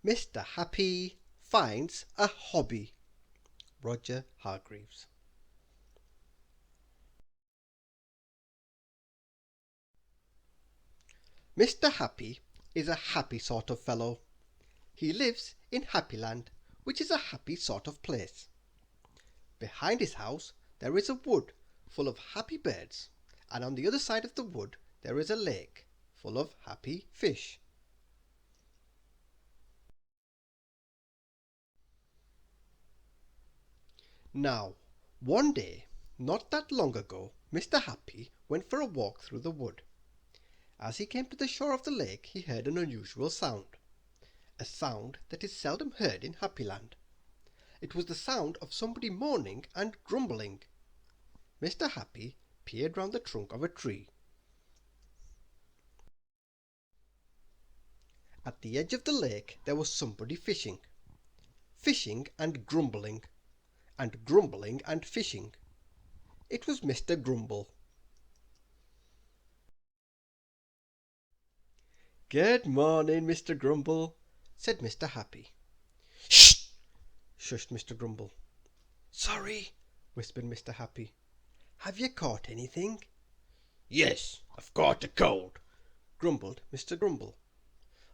Mr. Happy finds a hobby. Roger Hargreaves. Mr. Happy is a happy sort of fellow. He lives in Happyland, which is a happy sort of place. Behind his house there is a wood full of happy birds, and on the other side of the wood there is a lake full of happy fish. Now, one day, not that long ago, Mr. Happy went for a walk through the wood. As he came to the shore of the lake, he heard an unusual sound, a sound that is seldom heard in Happyland. It was the sound of somebody moaning and grumbling. Mr. Happy peered round the trunk of a tree. At the edge of the lake there was somebody fishing. Fishing and grumbling and fishing. It was Mr. Grumble. "Good morning, Mr. Grumble," said Mr. Happy. "Shh!" shushed Mr. Grumble. "Sorry," whispered Mr. Happy. "Have you caught anything?" "Yes, I've caught a cold," grumbled Mr. Grumble.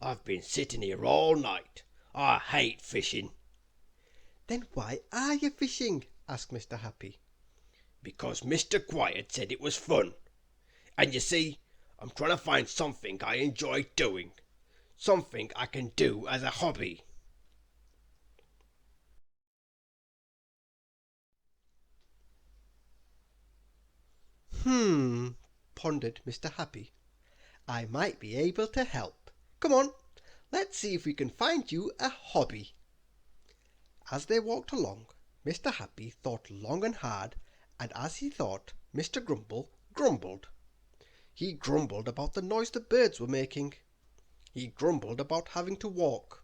"I've been sitting here all night. I hate fishing." "Then why are you fishing?" asked Mr. Happy. "Because Mr. Quiet said it was fun. And you see, I'm trying to find something I enjoy doing. Something I can do as a hobby." Pondered Mr. Happy. "I might be able to help. Come on, let's see if we can find you a hobby." As they walked along, Mr. Happy thought long and hard, and as he thought, Mr. Grumble grumbled. He grumbled about the noise the birds were making. He grumbled about having to walk.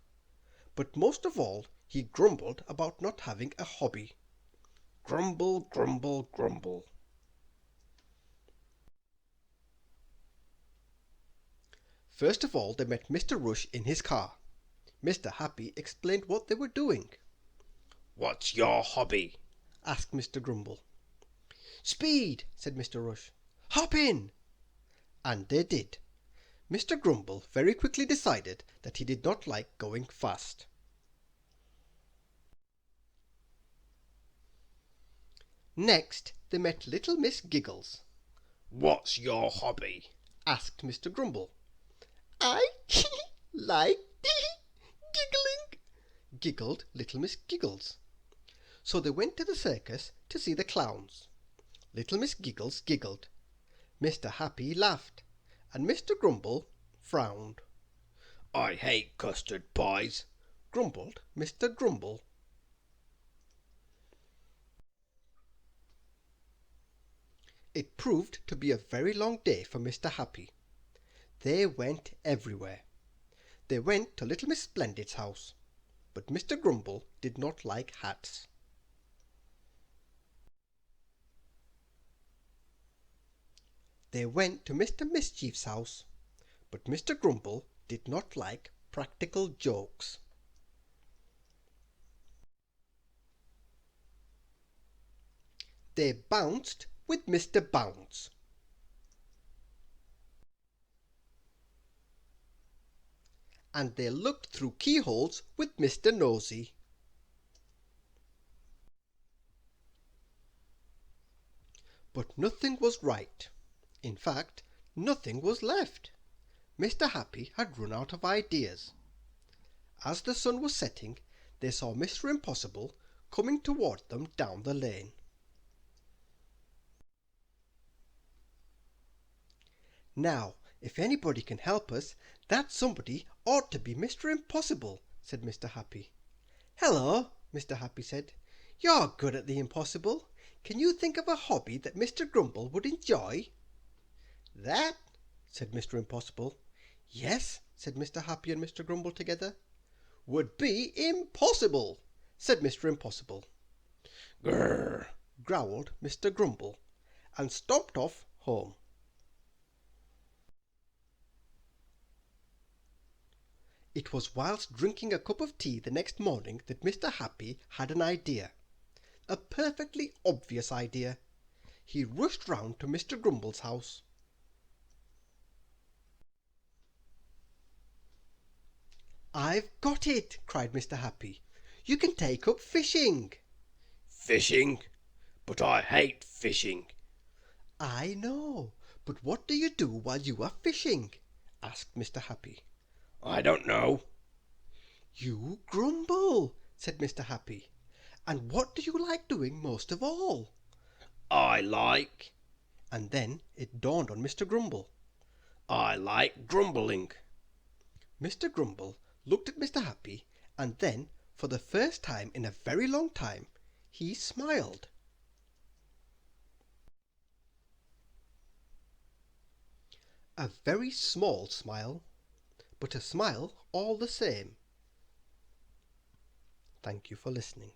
But most of all, he grumbled about not having a hobby. Grumble, grumble, grumble. First of all, they met Mr. Rush in his car. Mr. Happy explained what they were doing. "What's your hobby?" asked Mr. Grumble. "Speed," said Mr. Rush. "Hop in." And they did. Mr. Grumble very quickly decided that he did not like going fast. Next, they met little Miss Giggles. "What's your hobby?" asked Mr. Grumble. "I like giggling," giggled little Miss Giggles. So they went to the circus to see the clowns. Little Miss Giggles giggled. Mr. Happy laughed, and Mr. Grumble frowned. "I hate custard pies," grumbled Mr. Grumble. It proved to be a very long day for Mr. Happy. They went everywhere. They went to little Miss Splendid's house, but Mr. Grumble did not like hats. They went to Mr. Mischief's house, but Mr. Grumble did not like practical jokes. They bounced with Mr. Bounce. And they looked through keyholes with Mr. Nosy. But nothing was right. In fact, nothing was left. Mr. Happy had run out of ideas. As the sun was setting, they saw Mr. Impossible coming toward them down the lane. "Now, if anybody can help us, that somebody ought to be Mr. Impossible," said Mr. Happy. "Hello," Mr. Happy said. "You're good at the impossible. Can you think of a hobby that Mr. Grumble would enjoy?" "That?" said Mr. Impossible. "Yes," said Mr. Happy and Mr. Grumble together. "Would be impossible," said Mr. Impossible. "Grrr!" growled Mr. Grumble, and stomped off home. It was whilst drinking a cup of tea the next morning that Mr. Happy had an idea. A perfectly obvious idea. He rushed round to Mr. Grumble's house. "I've got it!" cried Mr. Happy. "You can take up fishing." Fishing? But I hate fishing. "I know, but what do you do while you are fishing?" asked Mr. Happy. I don't know. "You grumble," said Mr. Happy. "And what do you like doing most of all?" I like. And then it dawned on Mr. Grumble. I like grumbling. Mr. Grumble looked at Mr. Happy, and then, for the first time in a very long time, he smiled. A very small smile, but a smile all the same. Thank you for listening.